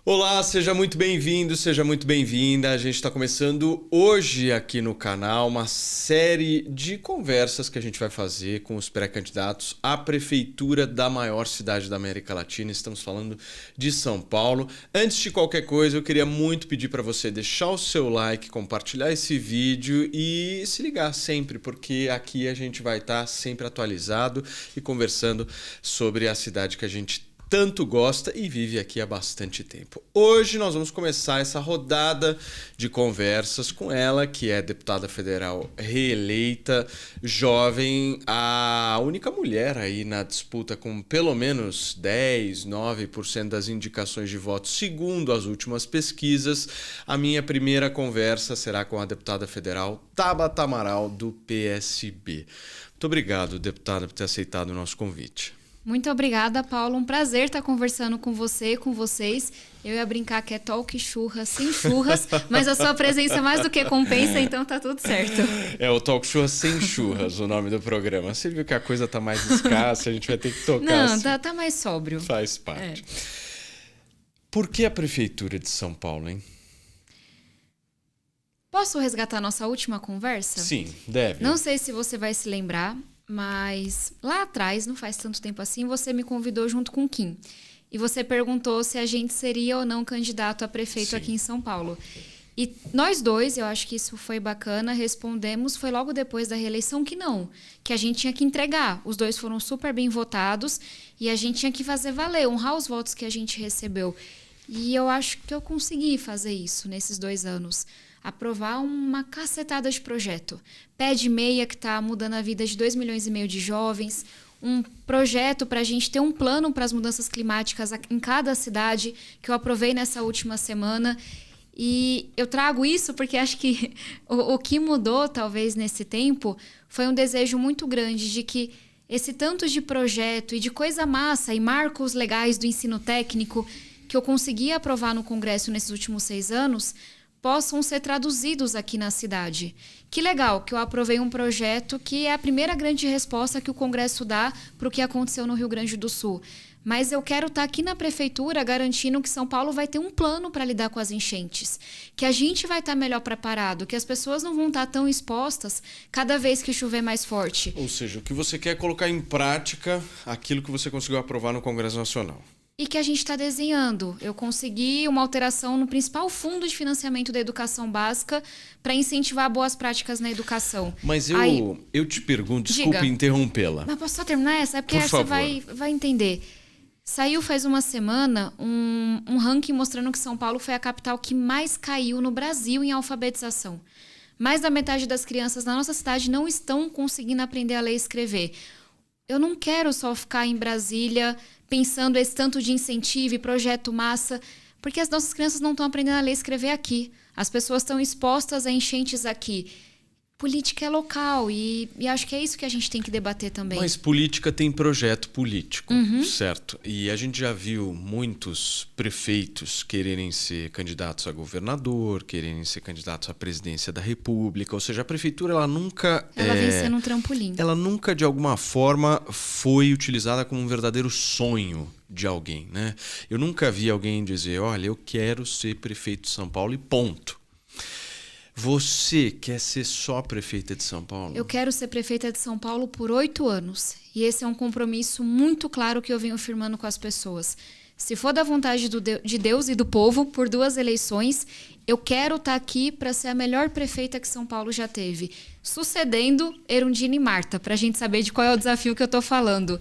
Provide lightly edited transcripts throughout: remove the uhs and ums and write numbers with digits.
Olá, seja muito bem-vindo, seja muito bem-vinda. A gente está começando hoje aqui no canal uma série de conversas que a gente vai fazer com os pré-candidatos à prefeitura da maior cidade da América Latina. Estamos falando de São Paulo. Antes de qualquer coisa, eu queria muito pedir para você deixar o seu like, compartilhar esse vídeo e se ligar sempre, porque aqui a gente vai estar sempre atualizado e conversando sobre a cidade que a gente tanto gosta e vive aqui há bastante tempo. Hoje nós vamos começar essa rodada de conversas com ela, que é deputada federal reeleita, jovem, a única mulher aí na disputa com pelo menos 10, 9% das indicações de voto, segundo as últimas pesquisas. A minha primeira conversa será com a deputada federal Tabata Amaral, do PSB. Muito obrigado, deputada, por ter aceitado o nosso convite. Muito obrigada, Paulo. Um prazer estar conversando com você e com vocês. Eu ia brincar que é talk churras sem churras, mas a sua presença mais do que compensa, então tá tudo certo. É o talk churras sem churras, o nome do programa. Você viu que a coisa tá mais escassa, a gente vai ter que tocar. Não, assim. tá mais sóbrio. Faz parte. Por que a prefeitura de São Paulo, hein? Posso resgatar nossa última conversa? Sim, deve. Não sei se você vai se lembrar, mas lá atrás, não faz tanto tempo assim, você me convidou junto com o Kim. E você perguntou se a gente seria ou não candidato a prefeito Sim. aqui em São Paulo. E nós dois, eu acho que isso foi bacana, respondemos, foi logo depois da reeleição que não, que a gente tinha que entregar. Os dois foram super bem votados e a gente tinha que fazer valer, honrar os votos que a gente recebeu. E eu acho que eu consegui fazer isso nesses 2 anos. Aprovar uma cacetada de projeto. Pé de meia que está mudando a vida de 2,5 milhões de jovens. Um projeto para a gente ter um plano para as mudanças climáticas em cada cidade, que eu aprovei nessa última semana. E eu trago isso porque acho que o que mudou, talvez, nesse tempo, foi um desejo muito grande de que esse tanto de projeto e de coisa massa e marcos legais do ensino técnico que eu consegui aprovar no Congresso nesses últimos 6 anos possam ser traduzidos aqui na cidade. Que legal que eu aprovei um projeto que é a primeira grande resposta que o Congresso dá para o que aconteceu no Rio Grande do Sul. Mas eu quero estar aqui na prefeitura garantindo que São Paulo vai ter um plano para lidar com as enchentes, que a gente vai estar melhor preparado, que as pessoas não vão estar tão expostas cada vez que chover mais forte. Ou seja, o que você quer é colocar em prática aquilo que você conseguiu aprovar no Congresso Nacional. E que a gente está desenhando. Eu consegui uma alteração no principal fundo de financiamento da educação básica para incentivar boas práticas na educação. Mas eu te pergunto, desculpe Diga. interrompê-la. Mas posso só terminar essa? É porque Por você favor. vai entender. Saiu faz uma semana um ranking mostrando que São Paulo foi a capital que mais caiu no Brasil em alfabetização. Mais da metade das crianças na nossa cidade não estão conseguindo aprender a ler e escrever. Eu não quero só ficar em Brasília pensando esse tanto de incentivo e projeto massa, porque as nossas crianças não estão aprendendo a ler e escrever aqui. As pessoas estão expostas a enchentes aqui. Política é local e acho que é isso que a gente tem que debater também. Mas política tem projeto político, certo? E a gente já viu muitos prefeitos quererem ser candidatos a governador, quererem ser candidatos à presidência da República. Ou seja, a prefeitura ela nunca... Ela vem sendo um trampolim. Ela nunca, de alguma forma, foi utilizada como um verdadeiro sonho de alguém, né? Eu nunca vi alguém dizer, olha, eu quero ser prefeito de São Paulo e ponto. Você quer ser só prefeita de São Paulo? Eu quero ser prefeita de São Paulo por 8 anos. E esse é um compromisso muito claro que eu venho firmando com as pessoas. Se for da vontade de Deus e do povo, por 2 eleições, eu quero estar aqui para ser a melhor prefeita que São Paulo já teve. Sucedendo Erundina e Marta, para a gente saber de qual é o desafio que eu estou falando.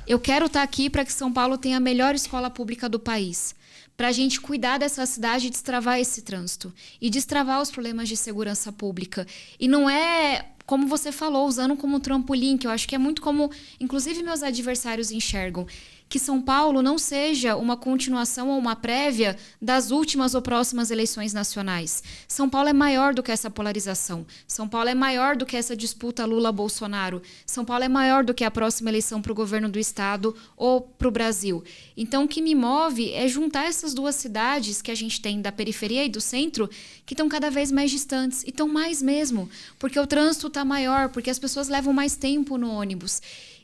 Eu quero estar aqui para que São Paulo tenha a melhor escola pública do país. Para a gente cuidar dessa cidade e destravar esse trânsito. E destravar os problemas de segurança pública. E não é, como você falou, usando como trampolim, que eu acho que é muito como, inclusive, meus adversários enxergam. Que São Paulo não seja uma continuação ou uma prévia das últimas ou próximas eleições nacionais. São Paulo é maior do que essa polarização. São Paulo é maior do que essa disputa Lula-Bolsonaro. São Paulo é maior do que a próxima eleição para o governo do estado ou para o Brasil. Então, o que me move é juntar essas 2 cidades que a gente tem da periferia e do centro, que estão cada vez mais distantes. E estão mais mesmo, porque o trânsito está maior, porque as pessoas levam mais tempo no ônibus.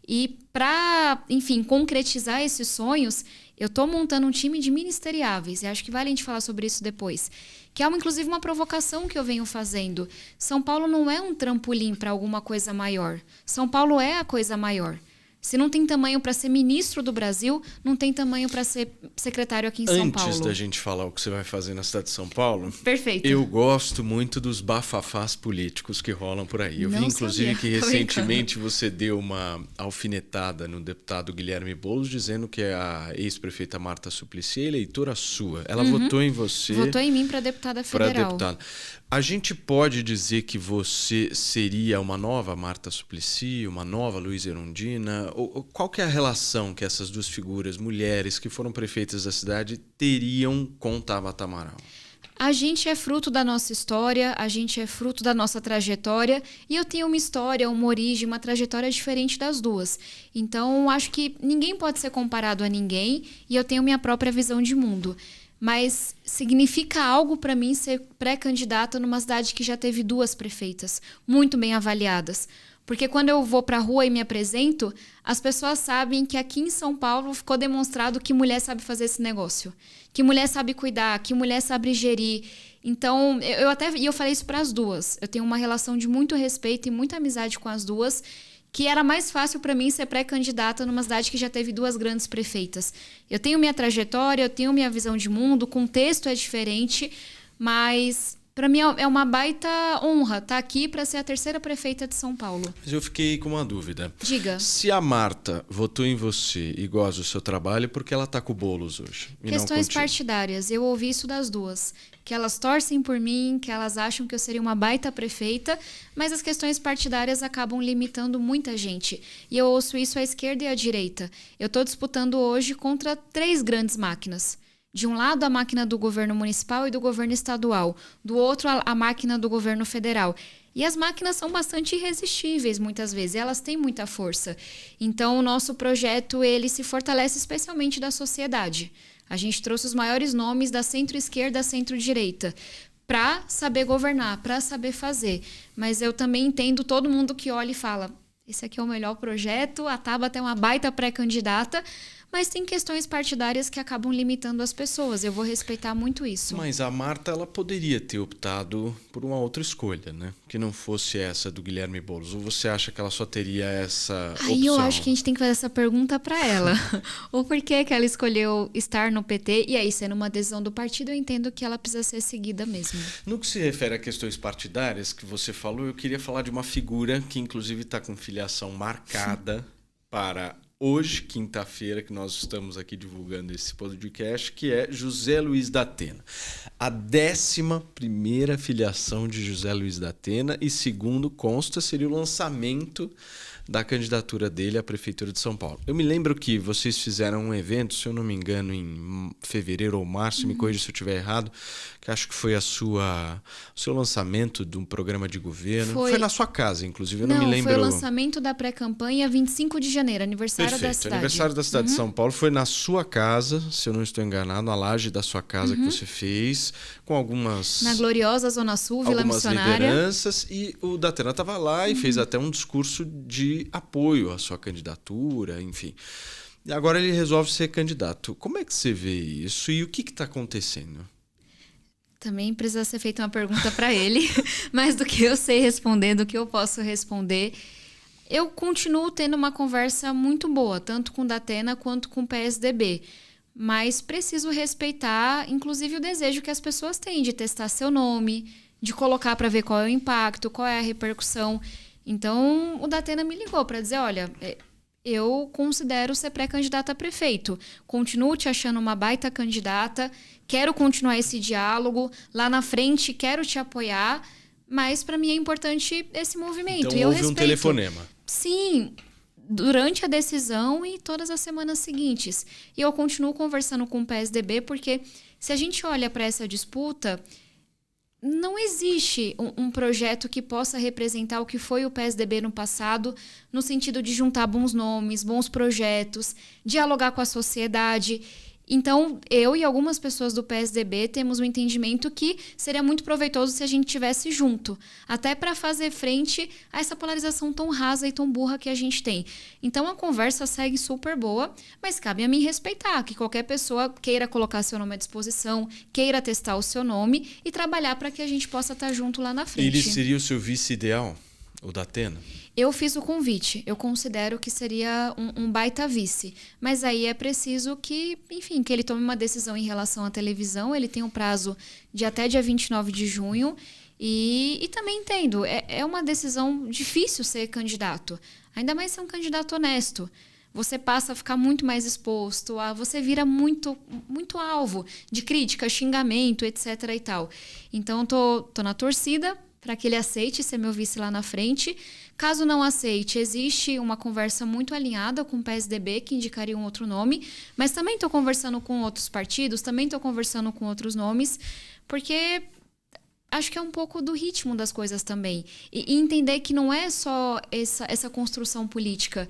E para, enfim, concretizar esses sonhos, Eu estou montando um time de ministeriáveis, e acho que vale a gente falar sobre isso depois. Que é, inclusive, uma provocação que eu venho fazendo. São Paulo não é um trampolim para alguma coisa maior. São Paulo é a coisa maior. Se não tem tamanho para ser ministro do Brasil, não tem tamanho para ser secretário aqui em São Paulo. Antes da gente falar o que você vai fazer na cidade de São Paulo, perfeito. Eu gosto muito dos bafafás políticos que rolam por aí. Eu vi, inclusive, que recentemente você deu uma alfinetada no deputado Guilherme Boulos, dizendo que a ex-prefeita Marta Suplicy é eleitora sua. Ela votou em você. Votou em mim para deputada federal. A gente pode dizer que você seria uma nova Marta Suplicy, uma nova Luísa Erundina? Qual que é a relação que essas duas figuras, mulheres que foram prefeitas da cidade, teriam com Tabata Amaral? A gente é fruto da nossa história, a gente é fruto da nossa trajetória, e eu tenho uma história, uma origem, uma trajetória diferente das duas. Então, acho que ninguém pode ser comparado a ninguém, e eu tenho minha própria visão de mundo. Mas significa algo para mim ser pré-candidata numa cidade que já teve 2 prefeitas, muito bem avaliadas. Porque quando eu vou para a rua e me apresento, as pessoas sabem que aqui em São Paulo ficou demonstrado que mulher sabe fazer esse negócio. Que mulher sabe cuidar, que mulher sabe gerir. Então, eu falei isso para as duas. Eu tenho uma relação de muito respeito e muita amizade com as duas, que era mais fácil para mim ser pré-candidata numa cidade que já teve 2 grandes prefeitas. Eu tenho minha trajetória, eu tenho minha visão de mundo, o contexto é diferente, mas para mim é uma baita honra estar aqui para ser a 3ª prefeita de São Paulo. Mas eu fiquei com uma dúvida. Diga. Se a Marta votou em você e gosta do seu trabalho, por que ela está com o Boulos hoje? Questões partidárias. Eu ouvi isso das duas. Que elas torcem por mim, que elas acham que eu seria uma baita prefeita, mas as questões partidárias acabam limitando muita gente. E eu ouço isso à esquerda e à direita. Eu estou disputando hoje contra 3 grandes máquinas. De um lado, a máquina do governo municipal e do governo estadual. Do outro, a máquina do governo federal. E as máquinas são bastante irresistíveis, muitas vezes. Elas têm muita força. Então, o nosso projeto ele se fortalece especialmente da sociedade. A gente trouxe os maiores nomes da centro-esquerda à centro-direita para saber governar, para saber fazer. Mas eu também entendo todo mundo que olha e fala: esse aqui é o melhor projeto, a Tabata é uma baita pré-candidata, mas tem questões partidárias que acabam limitando as pessoas. Eu vou respeitar muito isso. Mas a Marta, ela poderia ter optado por uma outra escolha, né? Que não fosse essa do Guilherme Boulos. Ou você acha que ela só teria essa opção? Aí eu acho que a gente tem que fazer essa pergunta para ela. Ou por que ela escolheu estar no PT? E aí, sendo uma decisão do partido, eu entendo que ela precisa ser seguida mesmo. No que se refere a questões partidárias que você falou, eu queria falar de uma figura que inclusive está com filiação marcada para hoje, quinta-feira, que nós estamos aqui divulgando esse podcast, que é José Luiz da Atena. A 11ª filiação de José Luiz da Atena e, segundo consta, seria o lançamento da candidatura dele à Prefeitura de São Paulo. Eu me lembro que vocês fizeram um evento, se eu não me engano, em fevereiro ou março, me corrija se eu estiver errado, que acho que foi o seu lançamento de um programa de governo. Foi na sua casa, inclusive, eu não me lembro. Foi o lançamento da pré-campanha 25 de janeiro, aniversário da cidade. Perfeito, aniversário da cidade de São Paulo. Foi na sua casa, se eu não estou enganado, na laje da sua casa que você fez, com algumas... Na gloriosa Zona Sul, Vila Missionária. Algumas lideranças, e o Datena estava lá e fez até um discurso de apoio à sua candidatura, enfim. E agora ele resolve ser candidato. Como é que você vê isso e o que está acontecendo? Também precisa ser feita uma pergunta para ele, mas do que eu sei responder, do que eu posso responder, eu continuo tendo uma conversa muito boa, tanto com o Datena quanto com o PSDB. Mas preciso respeitar, inclusive, o desejo que as pessoas têm de testar seu nome, de colocar para ver qual é o impacto, qual é a repercussão. Então, o Datena me ligou para dizer: olha, eu considero ser pré-candidata a prefeito. Continuo te achando uma baita candidata, quero continuar esse diálogo. Lá na frente, quero te apoiar, mas para mim é importante esse movimento. Então, e eu houve respeito. um telefonema. Sim, durante a decisão e todas as semanas seguintes. E eu continuo conversando com o PSDB, porque se a gente olha para essa disputa, não existe um projeto que possa representar o que foi o PSDB no passado, no sentido de juntar bons nomes, bons projetos, dialogar com a sociedade. Então, eu e algumas pessoas do PSDB temos um entendimento que seria muito proveitoso se a gente estivesse junto, até para fazer frente a essa polarização tão rasa e tão burra que a gente tem. Então, a conversa segue super boa, mas cabe a mim respeitar que qualquer pessoa queira colocar seu nome à disposição, queira testar o seu nome e trabalhar para que a gente possa estar junto lá na frente. Ele seria o seu vice ideal, o da Atena? Eu fiz o convite. Eu considero que seria um baita vice. Mas aí é preciso que, enfim, que ele tome uma decisão em relação à televisão. Ele tem um prazo de até dia 29 de junho. E também entendo, é uma decisão difícil ser candidato. Ainda mais ser um candidato honesto. Você passa a ficar muito mais exposto, você vira muito, muito alvo de crítica, xingamento, etc. e tal. Então, tô na torcida para que ele aceite ser meu vice lá na frente. Caso não aceite, existe uma conversa muito alinhada com o PSDB, que indicaria um outro nome, mas também estou conversando com outros partidos, também estou conversando com outros nomes, porque acho que é um pouco do ritmo das coisas também. E entender que não é só essa construção política.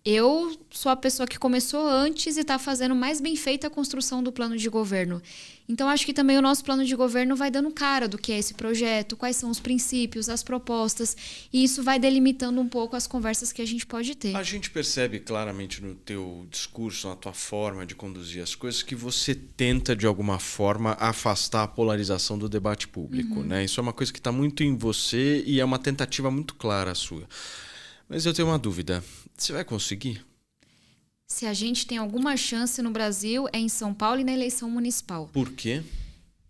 Eu sou a pessoa que começou antes e está fazendo mais bem feita a construção do plano de governo. Então, acho que também o nosso plano de governo vai dando cara do que é esse projeto, quais são os princípios, as propostas, e isso vai delimitando um pouco as conversas que a gente pode ter. A gente percebe claramente no teu discurso, na tua forma de conduzir as coisas, que você tenta, de alguma forma, afastar a polarização do debate público, né? Isso é uma coisa que está muito em você e é uma tentativa muito clara a sua. Mas eu tenho uma dúvida. Você vai conseguir? Se a gente tem alguma chance no Brasil, é em São Paulo e na eleição municipal. Por quê?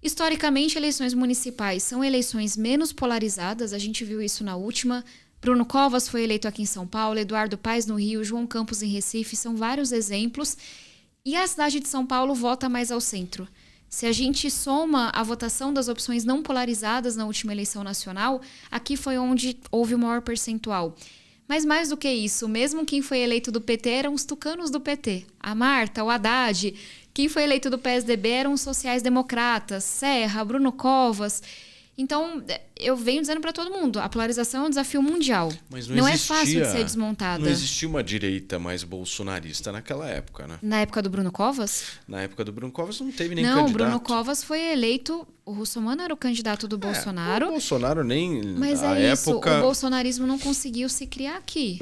Historicamente, eleições municipais são eleições menos polarizadas. A gente viu isso na última. Bruno Covas foi eleito aqui em São Paulo, Eduardo Paes no Rio, João Campos em Recife. São vários exemplos. E a cidade de São Paulo vota mais ao centro. Se a gente soma a votação das opções não polarizadas na última eleição nacional, aqui foi onde houve o maior percentual. Mas mais do que isso, mesmo quem foi eleito do PT eram os tucanos do PT. A Marta, o Haddad. Quem foi eleito do PSDB eram os sociais-democratas, Serra, Bruno Covas. Então, eu venho dizendo para todo mundo, a polarização é um desafio mundial. Mas não é fácil de ser desmontada. Não existia uma direita mais bolsonarista naquela época, né? Na época do Bruno Covas? Na época do Bruno Covas não teve nem candidato. Não, o Bruno Covas foi eleito... O Russomano era o candidato do Bolsonaro. O Bolsonaro nem... Mas o bolsonarismo não conseguiu se criar aqui.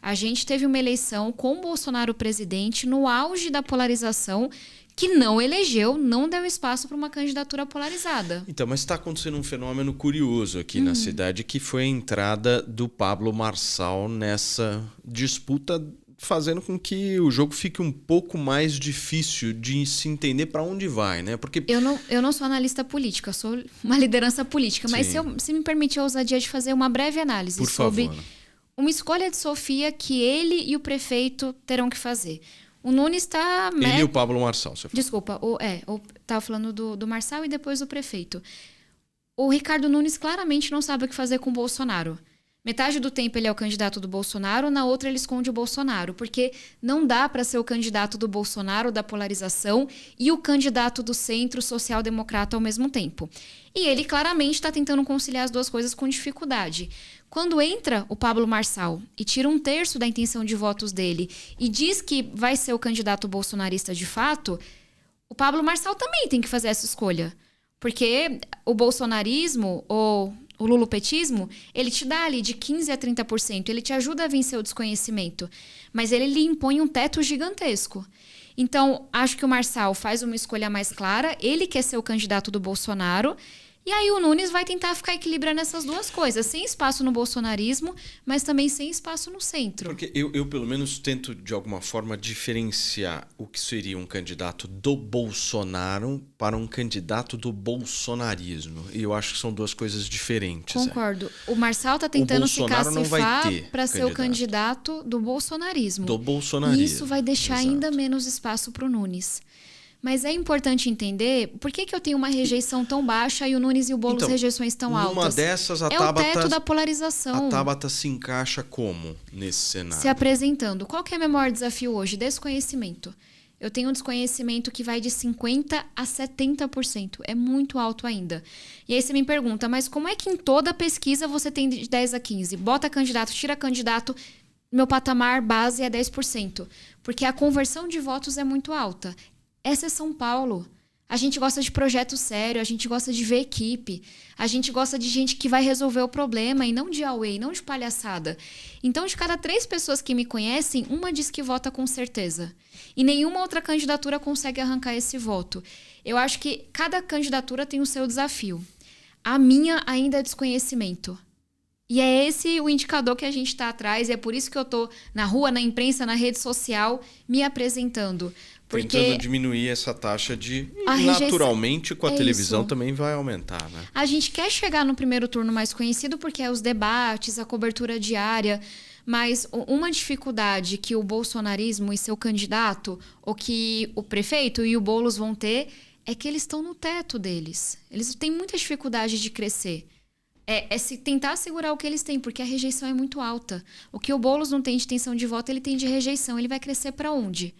A gente teve uma eleição com o Bolsonaro presidente no auge da polarização que não elegeu, não deu espaço para uma candidatura polarizada. Então, mas está acontecendo um fenômeno curioso aqui na cidade, que foi a entrada do Pablo Marçal nessa disputa, fazendo com que o jogo fique um pouco mais difícil de se entender para onde vai, né? Porque eu não sou analista política, eu sou uma liderança política, mas se me permitir a ousadia de fazer uma breve análise sobre uma escolha de Sofia que ele e o prefeito terão que fazer. O Nunes está... Ele e o Pablo Marçal, você falou. Desculpa, estava falando do Marçal e depois do prefeito. O Ricardo Nunes claramente não sabe o que fazer com o Bolsonaro. Metade do tempo ele é o candidato do Bolsonaro, na outra ele esconde o Bolsonaro, porque não dá para ser o candidato do Bolsonaro, da polarização, e o candidato do centro social-democrata ao mesmo tempo. E ele claramente está tentando conciliar as duas coisas com dificuldade. Quando entra o Pablo Marçal e tira 1/3 da intenção de votos dele e diz que vai ser o candidato bolsonarista de fato, o Pablo Marçal também tem que fazer essa escolha. Porque o bolsonarismo ou o lulopetismo, ele te dá ali de 15% a 30%, ele te ajuda a vencer o desconhecimento, mas ele lhe impõe um teto gigantesco. Então, acho que o Marçal faz uma escolha mais clara, ele quer ser o candidato do Bolsonaro, e aí o Nunes vai tentar ficar equilibrando essas duas coisas, sem espaço no bolsonarismo, mas também sem espaço no centro. Porque eu pelo menos tento, de alguma forma, diferenciar o que seria um candidato do Bolsonaro para um candidato do bolsonarismo. E eu acho que são duas coisas diferentes. Concordo. O Marçal está tentando se cacifar para ser o candidato do bolsonarismo. Do bolsonarismo. E isso vai deixar ainda menos espaço para o Nunes. Mas é importante entender por que eu tenho uma rejeição tão baixa e o Nunes e o Boulos rejeições tão altas. Uma dessas, a Tabata, o teto da polarização. A Tabata se encaixa como nesse cenário? Se apresentando. Qual que é o meu maior desafio hoje? Desconhecimento. Eu tenho um desconhecimento que vai de 50% a 70%. É muito alto ainda. E aí você me pergunta, mas como é que em toda pesquisa você tem de 10 a 15? Bota candidato, tira candidato, meu patamar base é 10%. Porque a conversão de votos é muito alta. Essa é São Paulo. A gente gosta de projeto sério, a gente gosta de ver equipe, a gente gosta de gente que vai resolver o problema e não de away, não de palhaçada. Então, de cada 3 pessoas que me conhecem, uma diz que vota com certeza. E nenhuma outra candidatura consegue arrancar esse voto. Eu acho que cada candidatura tem o seu desafio. A minha ainda é desconhecimento. E é esse o indicador que a gente está atrás, e é por isso que eu estou na rua, na imprensa, na rede social, me apresentando. Porque tentando diminuir essa taxa de... Naturalmente, com a televisão isso. Também vai aumentar, né? A gente quer chegar no primeiro turno mais conhecido porque é os debates, a cobertura diária, mas uma dificuldade que o bolsonarismo e seu candidato, ou que o prefeito e o Boulos vão ter, é que eles estão no teto deles. Eles têm muita dificuldade de crescer. É se tentar segurar o que eles têm, porque a rejeição é muito alta. O que o Boulos não tem de intenção de voto, ele tem de rejeição. Ele vai crescer para onde?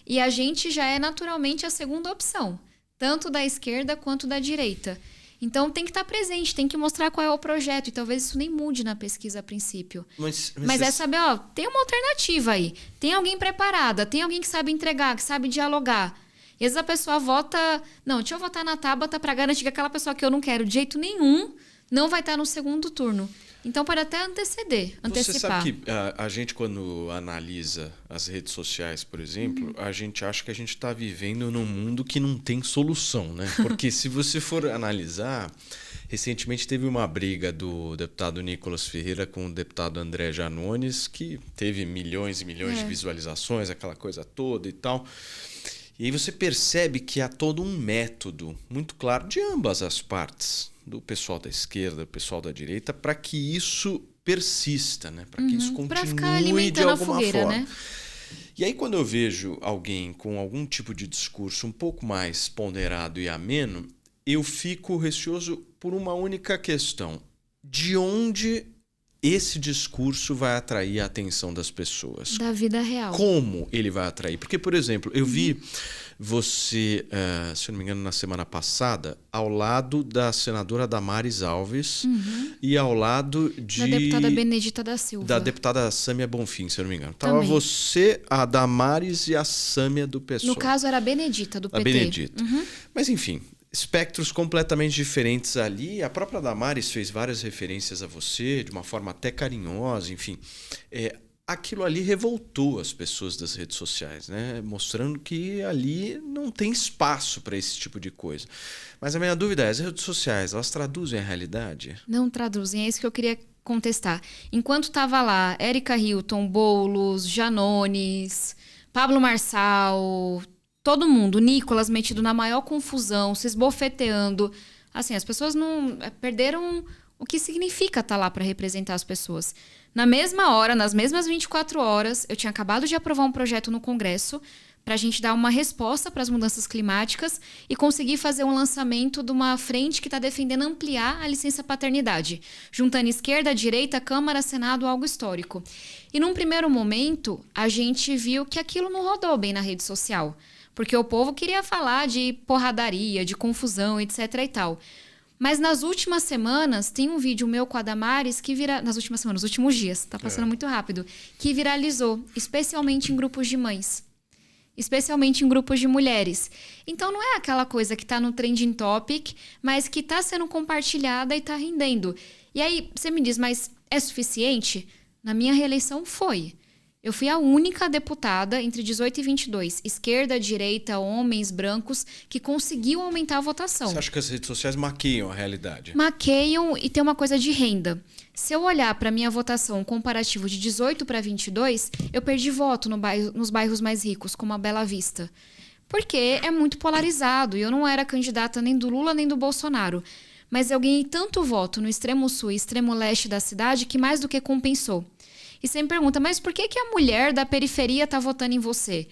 E a gente já é naturalmente a segunda opção, tanto da esquerda quanto da direita. Então tem que estar presente, tem que mostrar qual é o projeto. E talvez isso nem mude na pesquisa a princípio. Mas é saber, tem uma alternativa aí. Tem alguém preparada, tem alguém que sabe entregar, que sabe dialogar. E às vezes a pessoa vota... Não, deixa eu votar na Tabata para garantir que aquela pessoa que eu não quero de jeito nenhum não vai estar no segundo turno. Então, pode até antecipar. Você sabe que a gente, quando analisa as redes sociais, por exemplo, a gente acha que a gente está vivendo num mundo que não tem solução, né? Porque se você for analisar, recentemente teve uma briga do deputado Nicolas Ferreira com o deputado André Janones, que teve milhões e milhões de visualizações, aquela coisa toda e tal. E aí você percebe que há todo um método muito claro de ambas as partes, do pessoal da esquerda, do pessoal da direita, para que isso persista, né? Para que isso continue de alguma forma. Né? E aí quando eu vejo alguém com algum tipo de discurso um pouco mais ponderado e ameno, eu fico receoso por uma única questão. De onde esse discurso vai atrair a atenção das pessoas? Da vida real. Como ele vai atrair? Porque, por exemplo, eu vi você, se eu não me engano, na semana passada, ao lado da senadora Damares Alves e ao lado da deputada Benedita da Silva. Da deputada Sâmia Bonfim, se eu não me engano. Estava você, a Damares e a Sâmia do PSOL. No caso, era a Benedita, do PT. A Benedita. Mas, enfim... Espectros completamente diferentes ali. A própria Damares fez várias referências a você, de uma forma até carinhosa, enfim. Aquilo ali revoltou as pessoas das redes sociais, né? Mostrando que ali não tem espaço para esse tipo de coisa. Mas a minha dúvida é, as redes sociais, elas traduzem a realidade? Não traduzem, é isso que eu queria contestar. Enquanto estava lá Érica Hilton, Boulos, Janones, Pablo Marçal... Todo mundo, Nicolas metido na maior confusão, se esbofeteando. Assim, as pessoas não perderam o que significa estar lá para representar as pessoas. Na mesma hora, nas mesmas 24 horas, eu tinha acabado de aprovar um projeto no Congresso para a gente dar uma resposta para as mudanças climáticas e conseguir fazer um lançamento de uma frente que está defendendo ampliar a licença paternidade, juntando esquerda, direita, Câmara, Senado, algo histórico. E num primeiro momento, a gente viu que aquilo não rodou bem na rede social. Porque o povo queria falar de porradaria, de confusão, etc. e tal. Mas nas últimas semanas, tem um vídeo meu com a Damares que nas últimos dias, tá passando muito rápido, que viralizou, especialmente em grupos de mães. Especialmente em grupos de mulheres. Então não é aquela coisa que tá no trending topic, mas que tá sendo compartilhada e tá rendendo. E aí, você me diz, mas é suficiente? Na minha reeleição foi. Eu fui a única deputada entre 18 e 22, esquerda, direita, homens, brancos, que conseguiu aumentar a votação. Você acha que as redes sociais maquiam a realidade? Maquiam e tem uma coisa de renda. Se eu olhar para a minha votação comparativo de 18 para 22, eu perdi voto nos bairros mais ricos, como a Bela Vista. Porque é muito polarizado e eu não era candidata nem do Lula nem do Bolsonaro. Mas eu ganhei tanto voto no extremo sul e extremo leste da cidade que mais do que compensou. E você me pergunta, mas por que a mulher da periferia está votando em você?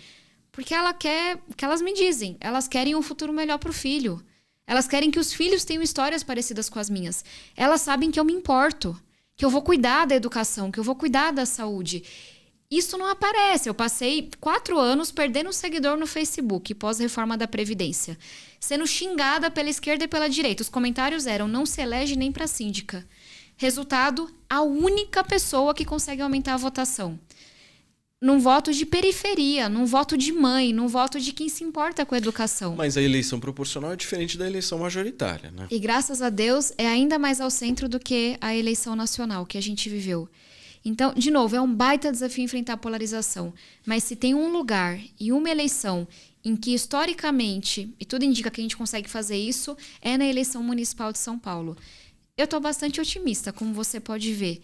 Porque ela quer, o que elas me dizem, elas querem um futuro melhor para o filho. Elas querem que os filhos tenham histórias parecidas com as minhas. Elas sabem que eu me importo, que eu vou cuidar da educação, que eu vou cuidar da saúde. Isso não aparece. Eu passei 4 anos perdendo seguidor no Facebook, pós-reforma da Previdência. Sendo xingada pela esquerda e pela direita. Os comentários eram, não se elege nem para síndica. Resultado, a única pessoa que consegue aumentar a votação. num voto de periferia, num voto de mãe, num voto de quem se importa com a educação. Mas a eleição proporcional é diferente da eleição majoritária, né? E graças a Deus é ainda mais ao centro do que a eleição nacional que a gente viveu. Então, de novo, é um baita desafio enfrentar a polarização. Mas se tem um lugar e uma eleição em que historicamente, e tudo indica que a gente consegue fazer isso, é na eleição municipal de São Paulo. Eu estou bastante otimista, como você pode ver.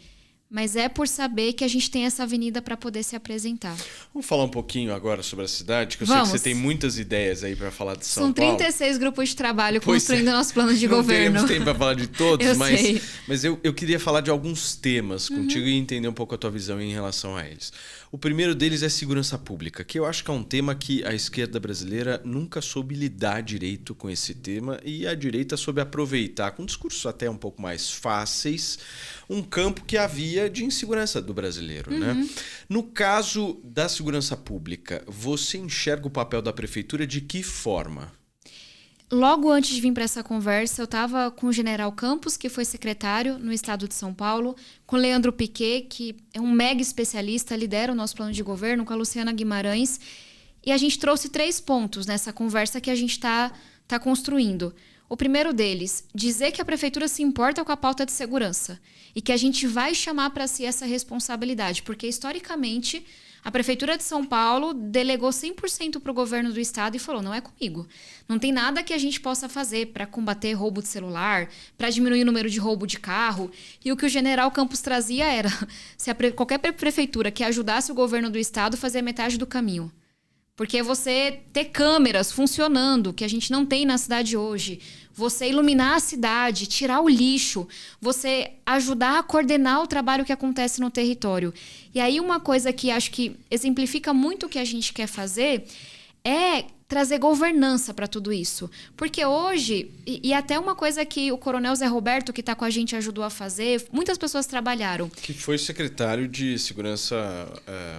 Mas é por saber que a gente tem essa avenida para poder se apresentar. Vamos falar um pouquinho agora sobre a cidade, que eu sei que você tem muitas ideias aí para falar de São Paulo. São 36 grupos de trabalho construindo nosso plano de governo. Não teremos tempo para falar de todos, sei. mas eu queria falar de alguns temas contigo e entender um pouco a tua visão em relação a eles. O primeiro deles é segurança pública, que eu acho que é um tema que a esquerda brasileira nunca soube lidar direito com esse tema e a direita soube aproveitar, com discursos até um pouco mais fáceis, um campo que havia de insegurança do brasileiro. Né? No caso da segurança pública, você enxerga o papel da prefeitura de que forma? Logo antes de vir para essa conversa, eu estava com o General Campos, que foi secretário no estado de São Paulo, com o Leandro Piquet, que é um mega especialista, lidera o nosso plano de governo, com a Luciana Guimarães. E a gente trouxe 3 pontos nessa conversa que a gente está construindo. O primeiro deles, dizer que a prefeitura se importa com a pauta de segurança e que a gente vai chamar para si essa responsabilidade, porque historicamente a Prefeitura de São Paulo delegou 100% para o governo do estado e falou, não é comigo. Não tem nada que a gente possa fazer para combater roubo de celular, para diminuir o número de roubo de carro. E o que o General Campos trazia era, se qualquer prefeitura que ajudasse o governo do estado, fazia metade do caminho. Porque você ter câmeras funcionando, que a gente não tem na cidade hoje, você iluminar a cidade, tirar o lixo, você ajudar a coordenar o trabalho que acontece no território. E aí uma coisa que acho que exemplifica muito o que a gente quer fazer é trazer governança para tudo isso. Porque hoje, e até uma coisa que o Coronel Zé Roberto, que está com a gente, ajudou a fazer, muitas pessoas trabalharam. Que foi secretário de Segurança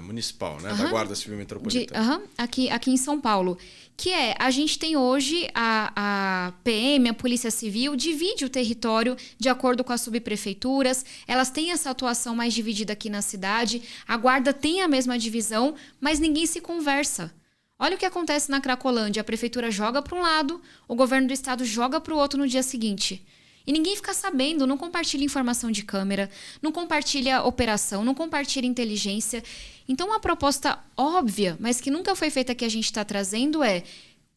Municipal, né? Da Guarda Civil Metropolitana. Aqui em São Paulo. Que a gente tem hoje a PM, a Polícia Civil, divide o território de acordo com as subprefeituras. Elas têm essa atuação mais dividida aqui na cidade. A Guarda tem a mesma divisão, mas ninguém se conversa. Olha o que acontece na Cracolândia. A prefeitura joga para um lado, o governo do estado joga para o outro no dia seguinte. E ninguém fica sabendo, não compartilha informação de câmera, não compartilha operação, não compartilha inteligência. Então, uma proposta óbvia, mas que nunca foi feita que a gente está trazendo é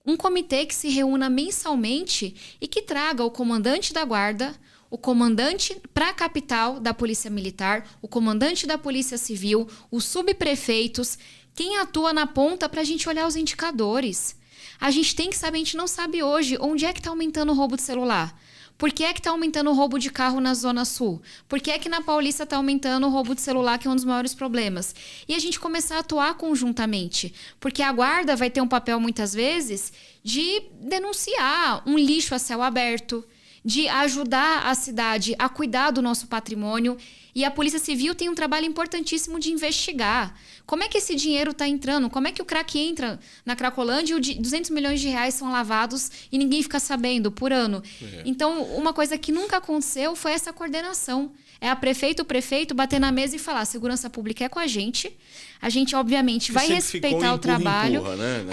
um comitê que se reúna mensalmente e que traga o comandante da guarda, o comandante para a capital da Polícia Militar, o comandante da Polícia Civil, os subprefeitos, quem atua na ponta para a gente olhar os indicadores. A gente tem que saber, a gente não sabe hoje onde é que está aumentando o roubo de celular. Por que é que está aumentando o roubo de carro na Zona Sul? Por que é que na Paulista está aumentando o roubo de celular, que é um dos maiores problemas? E a gente começar a atuar conjuntamente. Porque a guarda vai ter um papel, muitas vezes, de denunciar um lixo a céu aberto, de ajudar a cidade a cuidar do nosso patrimônio. E a Polícia Civil tem um trabalho importantíssimo de investigar. Como é que esse dinheiro está entrando? Como é que o crack entra na Cracolândia e 200 milhões de reais são lavados e ninguém fica sabendo por ano? Então, uma coisa que nunca aconteceu foi essa coordenação. É a o prefeito bater na mesa e falar, segurança pública é com a gente, obviamente, vai respeitar o trabalho. Empurra, né?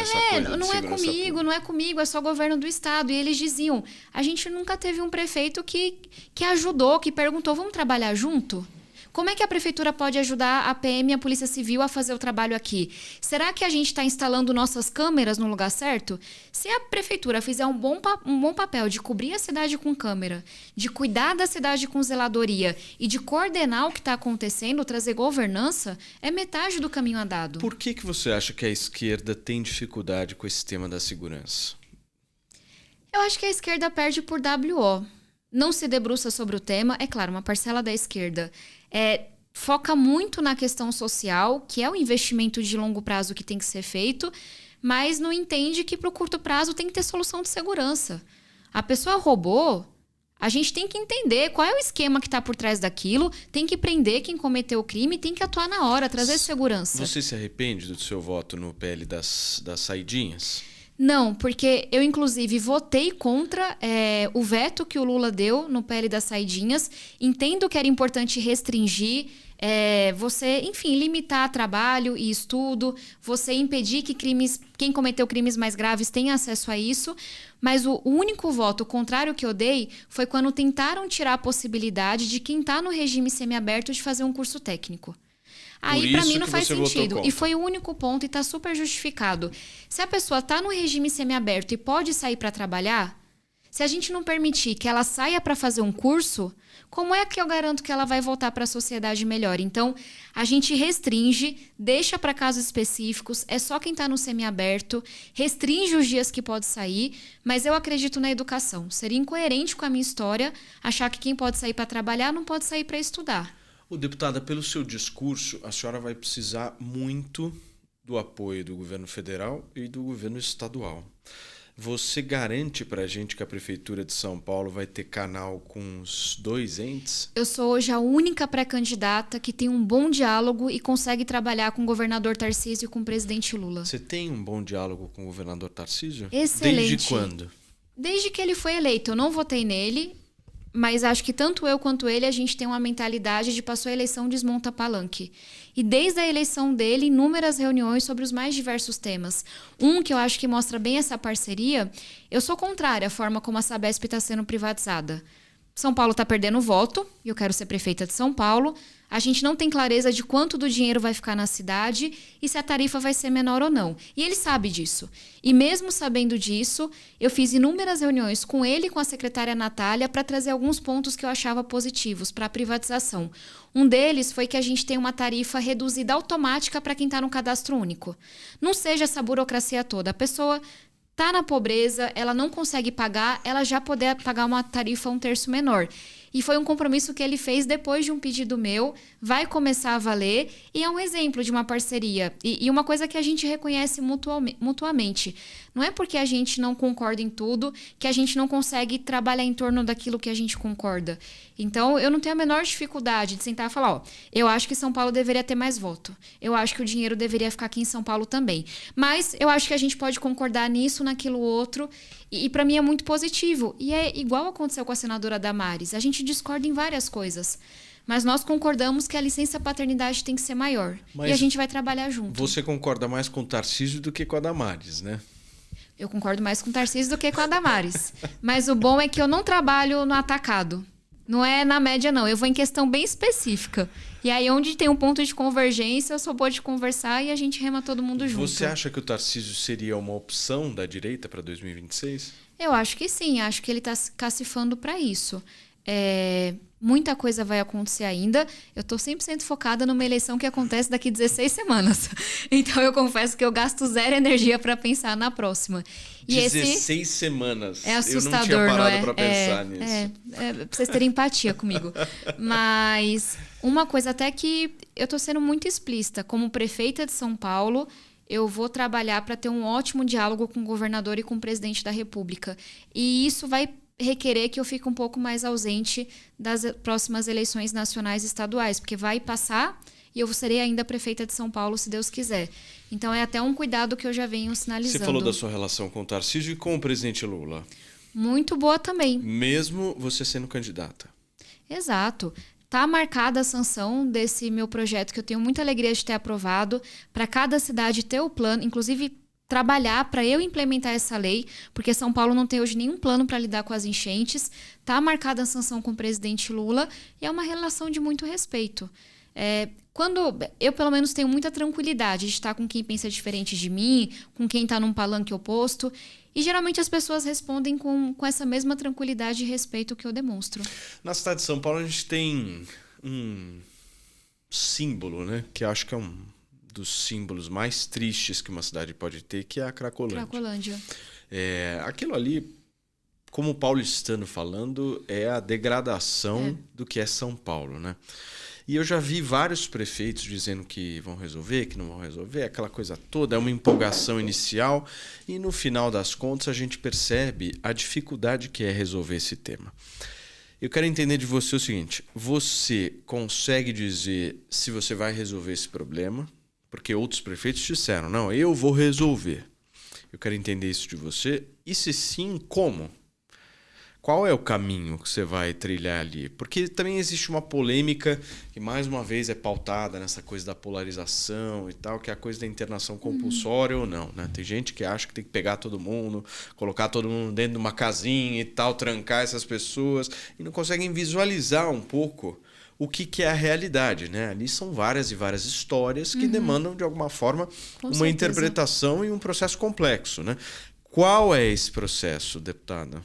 Não é comigo, é só o governo do estado. E eles diziam, a gente nunca teve um prefeito que ajudou, que perguntou, vamos trabalhar junto? Como é que a prefeitura pode ajudar a PM e a Polícia Civil a fazer o trabalho aqui? Será que a gente está instalando nossas câmeras no lugar certo? Se a prefeitura fizer um bom papel de cobrir a cidade com câmera, de cuidar da cidade com zeladoria e de coordenar o que está acontecendo, trazer governança, é metade do caminho andado. Por que você acha que a esquerda tem dificuldade com esse tema da segurança? Eu acho que a esquerda perde por WO. Não se debruça sobre o tema. É claro, uma parcela da esquerda foca muito na questão social, que é o investimento de longo prazo que tem que ser feito, mas não entende que para o curto prazo tem que ter solução de segurança. A pessoa roubou, a gente tem que entender qual é o esquema que está por trás daquilo, tem que prender quem cometeu o crime, tem que atuar na hora, trazer segurança. Você se arrepende do seu voto no PL das saidinhas? Não, porque eu, inclusive, votei contra o veto que o Lula deu no PL das saidinhas. Entendo que era importante restringir, você, enfim, limitar trabalho e estudo, você impedir que quem cometeu crimes mais graves tenha acesso a isso. Mas o único voto contrário que eu dei foi quando tentaram tirar a possibilidade de quem está no regime semiaberto de fazer um curso técnico. Aí, para mim, não faz sentido. E foi o único ponto e está super justificado. Se a pessoa está no regime semiaberto e pode sair para trabalhar, se a gente não permitir que ela saia para fazer um curso, como é que eu garanto que ela vai voltar para a sociedade melhor? Então, a gente restringe, deixa para casos específicos, é só quem está no semiaberto, restringe os dias que pode sair, mas eu acredito na educação. Seria incoerente com a minha história achar que quem pode sair para trabalhar não pode sair para estudar. Deputada, pelo seu discurso, a senhora vai precisar muito do apoio do governo federal e do governo estadual. Você garante para a gente que a Prefeitura de São Paulo vai ter canal com os dois entes? Eu sou hoje a única pré-candidata que tem um bom diálogo e consegue trabalhar com o governador Tarcísio e com o presidente Lula. Você tem um bom diálogo com o governador Tarcísio? Excelente. Desde quando? Desde que ele foi eleito. Eu não votei nele. Mas acho que tanto eu quanto ele, a gente tem uma mentalidade de passou a eleição, desmonta palanque. E desde a eleição dele, inúmeras reuniões sobre os mais diversos temas. Um que eu acho que mostra bem essa parceria, eu sou contrária à forma como a Sabesp está sendo privatizada. São Paulo está perdendo voto, e eu quero ser prefeita de São Paulo. A gente não tem clareza de quanto do dinheiro vai ficar na cidade e se a tarifa vai ser menor ou não. E ele sabe disso. E mesmo sabendo disso, eu fiz inúmeras reuniões com ele e com a secretária Natália para trazer alguns pontos que eu achava positivos para a privatização. Um deles foi que a gente tem uma tarifa reduzida automática para quem está no cadastro único. Não seja essa burocracia toda. A pessoa está na pobreza, ela não consegue pagar, ela já poder pagar uma tarifa 1/3 menor. E foi um compromisso que ele fez depois de um pedido meu, vai começar a valer e é um exemplo de uma parceria. E uma coisa que a gente reconhece mutuamente. Não é porque a gente não concorda em tudo que a gente não consegue trabalhar em torno daquilo que a gente concorda. Então, eu não tenho a menor dificuldade de sentar e falar, eu acho que São Paulo deveria ter mais voto. Eu acho que o dinheiro deveria ficar aqui em São Paulo também. Mas eu acho que a gente pode concordar nisso, naquilo outro. E para mim é muito positivo. E é igual aconteceu com a senadora Damares. A gente discorda em várias coisas. Mas nós concordamos que a licença paternidade tem que ser maior. Mas e a gente vai trabalhar junto. Você concorda mais com o Tarcísio do que com a Damares, né? Eu concordo mais com o Tarcísio do que com a Damares. Mas o bom é que eu não trabalho no atacado. Não é na média, não. Eu vou em questão bem específica. E aí, onde tem um ponto de convergência, eu sou boa de conversar e a gente rema todo mundo junto. Você acha que o Tarcísio seria uma opção da direita para 2026? Eu acho que sim. Acho que ele está se cacifando para isso. Muita coisa vai acontecer ainda. Eu estou 100% focada numa eleição que acontece daqui 16 semanas. Então, eu confesso que eu gasto zero energia para pensar na próxima. E 16 semanas. É assustador, eu não tinha parado não é? para pensar nisso. Pra vocês terem empatia comigo. Mas uma coisa até que eu estou sendo muito explícita. Como prefeita de São Paulo, eu vou trabalhar para ter um ótimo diálogo com o governador e com o presidente da República. E isso vai requerer que eu fique um pouco mais ausente das próximas eleições nacionais e estaduais, porque vai passar e eu serei ainda prefeita de São Paulo, se Deus quiser. Então é até um cuidado que eu já venho sinalizando. Você falou da sua relação com o Tarcísio e com o presidente Lula. Muito boa também. Mesmo você sendo candidata. Exato. Está marcada a sanção desse meu projeto, que eu tenho muita alegria de ter aprovado, para cada cidade ter o plano, inclusive trabalhar para eu implementar essa lei, porque São Paulo não tem hoje nenhum plano para lidar com as enchentes. Está marcada a sanção com o presidente Lula e é uma relação de muito respeito. Quando eu, pelo menos, tenho muita tranquilidade de estar com quem pensa diferente de mim, com quem está num palanque oposto, e geralmente as pessoas respondem com essa mesma tranquilidade e respeito que eu demonstro. Na cidade de São Paulo a gente tem um símbolo, né, que acho que é um dos símbolos mais tristes que uma cidade pode ter, que é a Cracolândia. Cracolândia. Aquilo ali, como paulistano falando, é a degradação do que é São Paulo, né? E eu já vi vários prefeitos dizendo que vão resolver, que não vão resolver, aquela coisa toda, é uma empolgação inicial e no final das contas a gente percebe a dificuldade que é resolver esse tema. Eu quero entender de você o seguinte, você consegue dizer se você vai resolver esse problema? Porque outros prefeitos disseram, não, eu vou resolver. Eu quero entender isso de você. E se sim, como? Qual é o caminho que você vai trilhar ali? Porque também existe uma polêmica que, mais uma vez, é pautada nessa coisa da polarização e tal, que é a coisa da internação compulsória ou não, né? Tem gente que acha que tem que pegar todo mundo, colocar todo mundo dentro de uma casinha e tal, trancar essas pessoas, e não conseguem visualizar um pouco o que é a realidade, né? Ali são várias e várias histórias que demandam, de alguma forma, Com uma certeza. interpretação e um processo complexo, né? Qual é esse processo, deputada?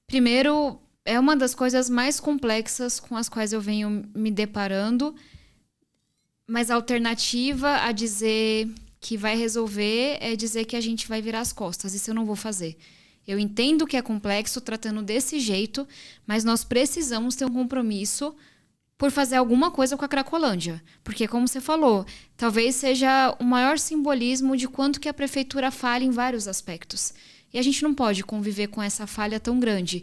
Primeiro, é uma das coisas mais complexas com as quais eu venho me deparando, mas a alternativa a dizer que vai resolver é dizer que a gente vai virar as costas. Isso eu não vou fazer. Eu entendo que é complexo tratando desse jeito, mas nós precisamos ter um compromisso por fazer alguma coisa com a Cracolândia. Porque, como você falou, talvez seja o maior simbolismo de quanto que a prefeitura falha em vários aspectos. E a gente não pode conviver com essa falha tão grande.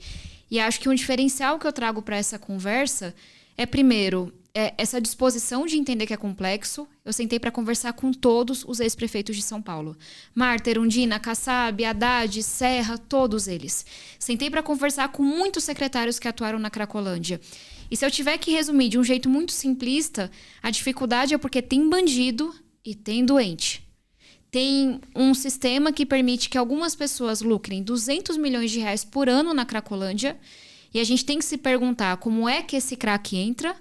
E acho que um diferencial que eu trago para essa conversa é, primeiro, essa disposição de entender que é complexo. Eu sentei para conversar com todos os ex-prefeitos de São Paulo. Marta, Erundina, Kassab, Haddad, Serra, todos eles. Sentei para conversar com muitos secretários que atuaram na Cracolândia. E se eu tiver que resumir de um jeito muito simplista, a dificuldade é porque tem bandido e tem doente. Tem um sistema que permite que algumas pessoas lucrem 200 milhões de reais por ano na Cracolândia. E a gente tem que se perguntar como é que esse crack entra,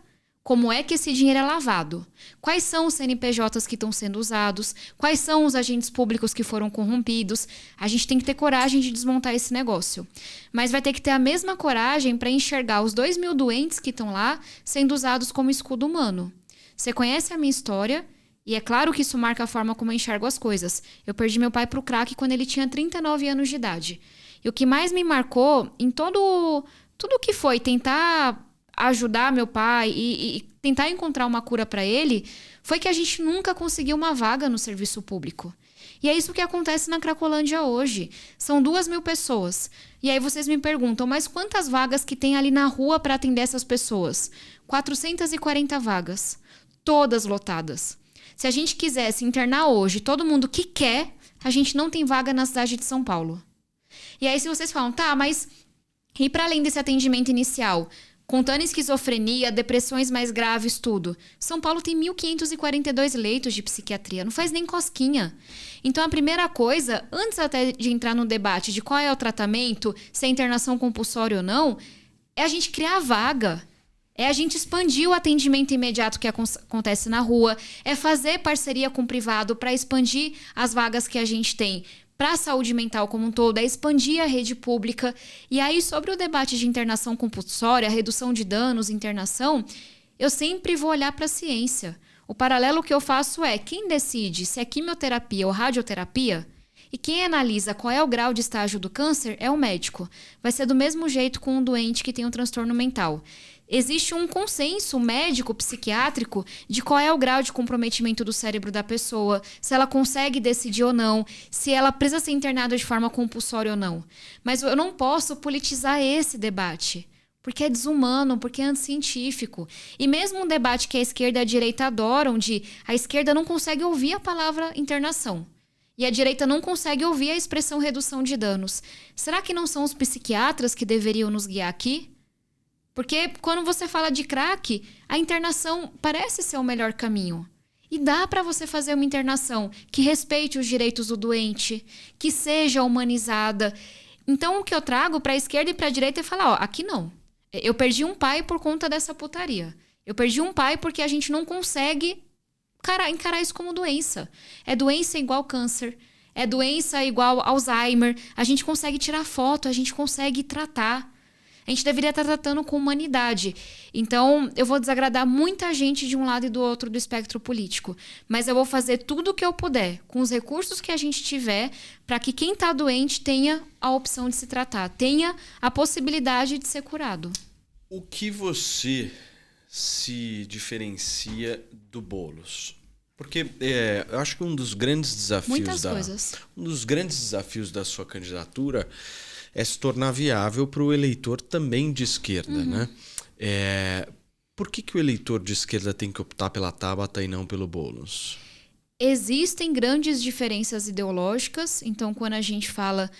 como é que esse dinheiro é lavado. Quais são os CNPJs que estão sendo usados, quais são os agentes públicos que foram corrompidos. A gente tem que ter coragem de desmontar esse negócio. Mas vai ter que ter a mesma coragem para enxergar os 2 mil doentes que estão lá sendo usados como escudo humano. Você conhece a minha história? E é claro que isso marca a forma como eu enxergo as coisas. Eu perdi meu pai pro crack quando ele tinha 39 anos de idade. E o que mais me marcou em tudo que foi tentar ajudar meu pai e tentar encontrar uma cura para ele, foi que a gente nunca conseguiu uma vaga no serviço público. E é isso que acontece na Cracolândia hoje. São 2 mil pessoas. E aí vocês me perguntam, mas quantas vagas que tem ali na rua para atender essas pessoas? 440 vagas. Todas lotadas. Se a gente quisesse internar hoje todo mundo que quer, a gente não tem vaga na cidade de São Paulo. E aí se vocês falam, tá, mas e para além desse atendimento inicial, contando esquizofrenia, depressões mais graves, tudo, São Paulo tem 1.542 leitos de psiquiatria, não faz nem cosquinha. Então a primeira coisa, antes até de entrar no debate de qual é o tratamento, se é internação compulsória ou não, é a gente criar a vaga. É a gente expandir o atendimento imediato que acontece na rua, é fazer parceria com o privado para expandir as vagas que a gente tem para a saúde mental como um todo, é expandir a rede pública. E aí, sobre o debate de internação compulsória, redução de danos, internação, eu sempre vou olhar para a ciência. O paralelo que eu faço é quem decide se é quimioterapia ou radioterapia, e quem analisa qual é o grau de estágio do câncer é o médico. Vai ser do mesmo jeito com um doente que tem um transtorno mental. Existe um consenso médico, psiquiátrico, de qual é o grau de comprometimento do cérebro da pessoa, se ela consegue decidir ou não, se ela precisa ser internada de forma compulsória ou não. Mas eu não posso politizar esse debate, porque é desumano, porque é anticientífico. E mesmo um debate que a esquerda e a direita adoram, de a esquerda não consegue ouvir a palavra internação. E a direita não consegue ouvir a expressão redução de danos. Será que não são os psiquiatras que deveriam nos guiar aqui? Porque quando você fala de crack, a internação parece ser o melhor caminho. E dá para você fazer uma internação que respeite os direitos do doente, que seja humanizada. Então o que eu trago para a esquerda e para a direita é falar, ó, aqui não. Eu perdi um pai por conta dessa putaria. Eu perdi um pai porque a gente não consegue encarar isso como doença. É doença igual câncer. É doença igual Alzheimer. A gente consegue tirar foto, a gente consegue tratar. A gente deveria estar tratando com humanidade. Então, eu vou desagradar muita gente de um lado e do outro do espectro político. Mas eu vou fazer tudo o que eu puder, com os recursos que a gente tiver, para que quem está doente tenha a opção de se tratar, tenha a possibilidade de ser curado. O que você se diferencia do Boulos? Porque eu acho que um dos grandes desafios da sua candidatura é se tornar viável para o eleitor também de esquerda, né? Por que o eleitor de esquerda tem que optar pela Tabata e não pelo Boulos? Existem grandes diferenças ideológicas, então quando a gente fala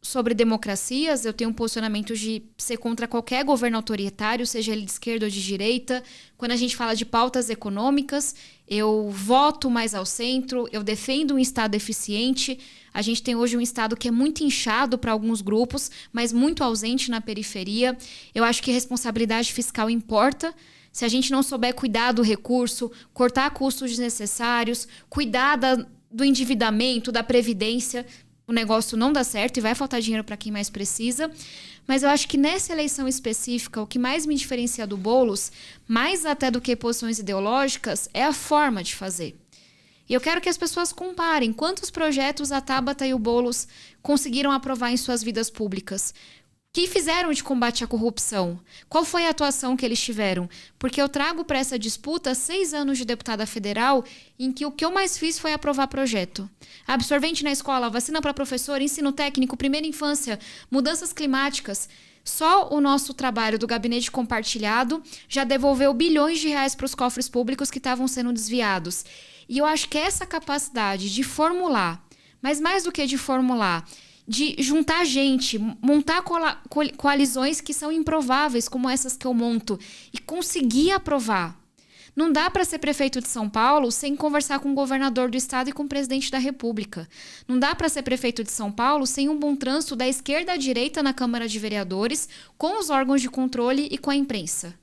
sobre democracias, eu tenho um posicionamento de ser contra qualquer governo autoritário, seja ele de esquerda ou de direita. Quando a gente fala de pautas econômicas, eu voto mais ao centro, eu defendo um Estado eficiente. A gente tem hoje um Estado que é muito inchado para alguns grupos, mas muito ausente na periferia. Eu acho que responsabilidade fiscal importa. Se a gente não souber cuidar do recurso, cortar custos desnecessários, cuidar do endividamento, da previdência, o negócio não dá certo e vai faltar dinheiro para quem mais precisa. Mas eu acho que nessa eleição específica, o que mais me diferencia do Boulos, mais até do que posições ideológicas, é a forma de fazer. E eu quero que as pessoas comparem quantos projetos a Tabata e o Boulos conseguiram aprovar em suas vidas públicas. O que fizeram de combate à corrupção? Qual foi a atuação que eles tiveram? Porque eu trago para essa disputa 6 anos de deputada federal em que o que eu mais fiz foi aprovar projeto. Absorvente na escola, vacina para professor, ensino técnico, primeira infância, mudanças climáticas. Só o nosso trabalho do gabinete compartilhado já devolveu bilhões de reais para os cofres públicos que estavam sendo desviados. E eu acho que essa capacidade de formular, mas mais do que de formular, de juntar gente, montar coalizões que são improváveis, como essas que eu monto, e conseguir aprovar. Não dá para ser prefeito de São Paulo sem conversar com o governador do estado e com o presidente da República. Não dá para ser prefeito de São Paulo sem um bom trânsito da esquerda à direita na Câmara de Vereadores, com os órgãos de controle e com a imprensa,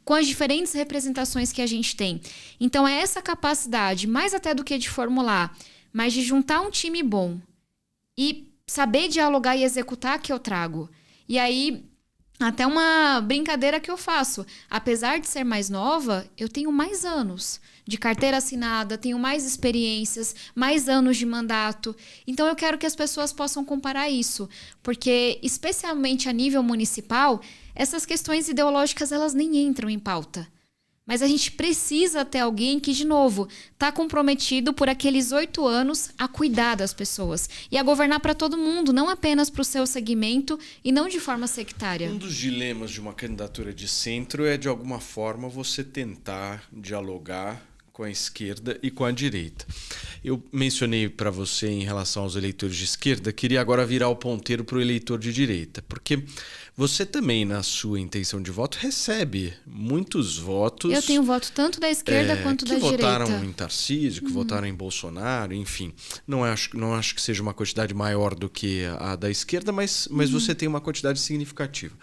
com as diferentes representações que a gente tem. Então é essa capacidade, mais até do que de formular, mas de juntar um time bom e saber dialogar e executar que eu trago. E aí, até uma brincadeira que eu faço. Apesar de ser mais nova, eu tenho mais anos de carteira assinada, tenho mais experiências, mais anos de mandato. Então eu quero que as pessoas possam comparar isso. Porque, especialmente a nível municipal, essas questões ideológicas elas nem entram em pauta. Mas a gente precisa ter alguém que, de novo, está comprometido por aqueles 8 anos a cuidar das pessoas e a governar para todo mundo, não apenas para o seu segmento e não de forma sectária. Um dos dilemas de uma candidatura de centro é, de alguma forma, você tentar dialogar com a esquerda e com a direita. Eu mencionei para você em relação aos eleitores de esquerda, queria agora virar o ponteiro para o eleitor de direita, porque você também, na sua intenção de voto, recebe muitos votos. Eu tenho voto tanto da esquerda quanto da direita. Que votaram em Tarcísio, que votaram em Bolsonaro, enfim. Não acho que seja uma quantidade maior do que a da esquerda, mas você tem uma quantidade significativa.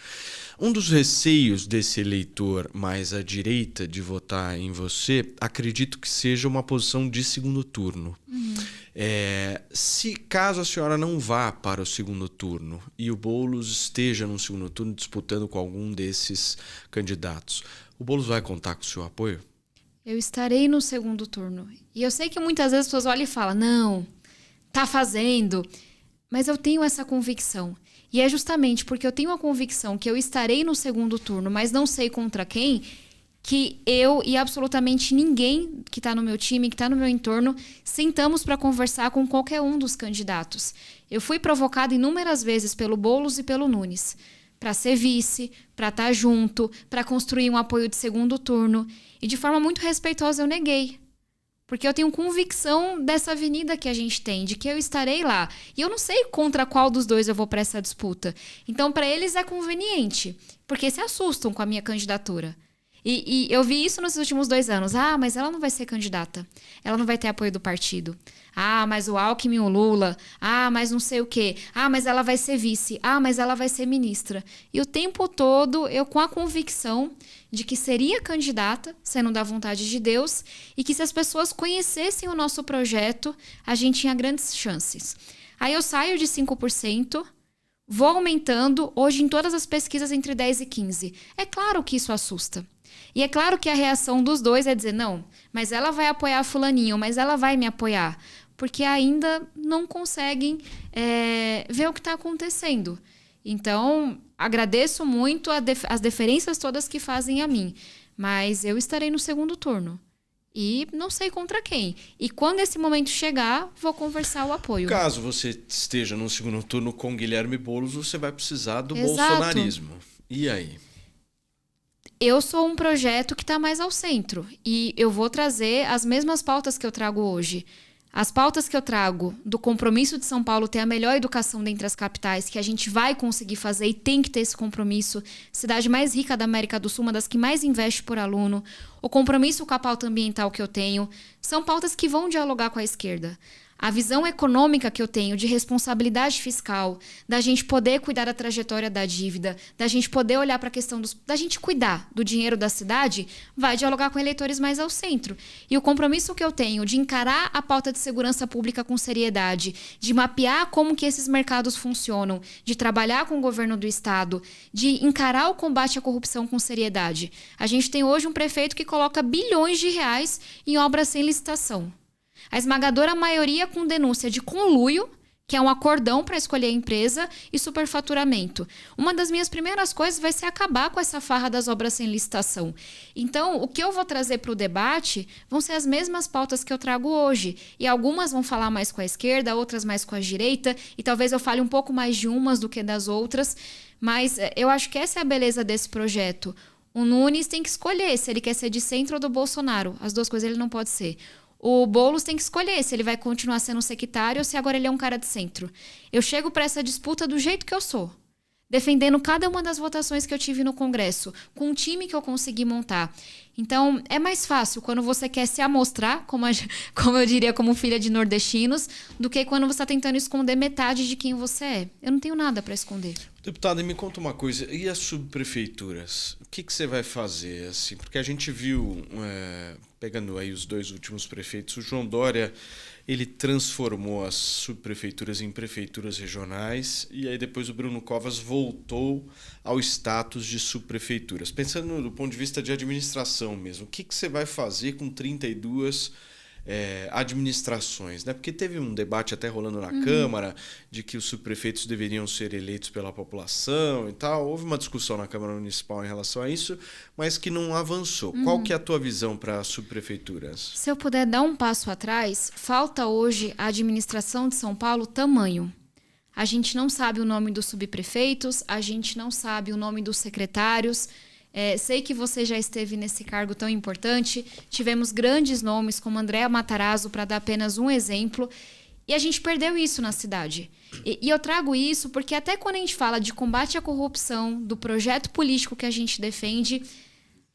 Um dos receios desse eleitor mais à direita de votar em você, acredito que seja uma posição de segundo turno. Se caso a senhora não vá para o segundo turno e o Boulos esteja no segundo turno disputando com algum desses candidatos, o Boulos vai contar com o seu apoio? Eu estarei no segundo turno. E eu sei que muitas vezes as pessoas olham e falam, não, tá fazendo. Mas eu tenho essa convicção. E é justamente porque eu tenho a convicção que eu estarei no segundo turno, mas não sei contra quem, que eu e absolutamente ninguém que está no meu time, que está no meu entorno, sentamos para conversar com qualquer um dos candidatos. Eu fui provocada inúmeras vezes pelo Boulos e pelo Nunes para ser vice, para estar junto, para construir um apoio de segundo turno. E de forma muito respeitosa eu neguei. Porque eu tenho convicção dessa avenida que a gente tem, de que eu estarei lá. E eu não sei contra qual dos dois eu vou para essa disputa. Então, para eles é conveniente, porque se assustam com a minha candidatura. E eu vi isso nos últimos 2 anos. Ah, mas ela não vai ser candidata. Ela não vai ter apoio do partido. Ah, mas o Alckmin e o Lula. Ah, mas não sei o quê. Ah, mas ela vai ser vice. Ah, mas ela vai ser ministra. E o tempo todo, eu com a convicção de que seria candidata, sendo da vontade de Deus, e que se as pessoas conhecessem o nosso projeto, a gente tinha grandes chances. Aí eu saio de 5%, vou aumentando, hoje em todas as pesquisas entre 10 e 15%. É claro que isso assusta. E é claro que a reação dos dois é dizer, não, mas ela vai apoiar fulaninho, mas ela vai me apoiar. Porque ainda não conseguem ver o que está acontecendo. Então, agradeço muito as deferências todas que fazem a mim. Mas eu estarei no segundo turno. E não sei contra quem. E quando esse momento chegar, vou conversar o apoio. Caso você esteja no segundo turno com Guilherme Boulos, você vai precisar do Exato. bolsonarismo. E aí? Eu sou um projeto que está mais ao centro e eu vou trazer as mesmas pautas que eu trago hoje. As pautas que eu trago do compromisso de São Paulo ter a melhor educação dentre as capitais, que a gente vai conseguir fazer e tem que ter esse compromisso. Cidade mais rica da América do Sul, uma das que mais investe por aluno. O compromisso com a pauta ambiental que eu tenho. São pautas que vão dialogar com a esquerda. A visão econômica que eu tenho de responsabilidade fiscal, da gente poder cuidar da trajetória da dívida, da gente poder olhar para a questão da gente cuidar do dinheiro da cidade, vai dialogar com eleitores mais ao centro. E o compromisso que eu tenho de encarar a pauta de segurança pública com seriedade, de mapear como que esses mercados funcionam, de trabalhar com o governo do estado, de encarar o combate à corrupção com seriedade. A gente tem hoje um prefeito que coloca bilhões de reais em obras sem licitação. A esmagadora maioria com denúncia de conluio, que é um acordão para escolher a empresa, e superfaturamento. Uma das minhas primeiras coisas vai ser acabar com essa farra das obras sem licitação. Então, o que eu vou trazer para o debate vão ser as mesmas pautas que eu trago hoje. E algumas vão falar mais com a esquerda, outras mais com a direita, e talvez eu fale um pouco mais de umas do que das outras. Mas eu acho que essa é a beleza desse projeto. O Nunes tem que escolher se ele quer ser de centro ou do Bolsonaro. As duas coisas ele não pode ser. O Boulos tem que escolher se ele vai continuar sendo sectário ou se agora ele é um cara de centro. Eu chego para essa disputa do jeito que eu sou, defendendo cada uma das votações que eu tive no Congresso, com um time que eu consegui montar. Então, é mais fácil quando você quer se amostrar, como eu diria, como filha de nordestinos, do que quando você está tentando esconder metade de quem você é. Eu não tenho nada para esconder. Deputada, me conta uma coisa, e as subprefeituras? O que você vai fazer? Assim? Porque a gente viu, pegando aí os 2 últimos prefeitos, o João Dória, ele transformou as subprefeituras em prefeituras regionais e aí depois o Bruno Covas voltou ao status de subprefeituras. Pensando do ponto de vista de administração mesmo, o que você vai fazer com 32 administrações, né? Porque teve um debate até rolando na Câmara de que os subprefeitos deveriam ser eleitos pela população e tal. Houve uma discussão na Câmara Municipal em relação a isso, mas que não avançou. Qual que é a tua visão para as subprefeituras? Se eu puder dar um passo atrás, falta hoje a administração de São Paulo tamanho. A gente não sabe o nome dos subprefeitos, a gente não sabe o nome dos secretários. Sei que você já esteve nesse cargo tão importante. Tivemos grandes nomes como Andréa Matarazzo, para dar apenas um exemplo. E a gente perdeu isso na cidade. E eu trago isso porque até quando a gente fala de combate à corrupção, do projeto político que a gente defende,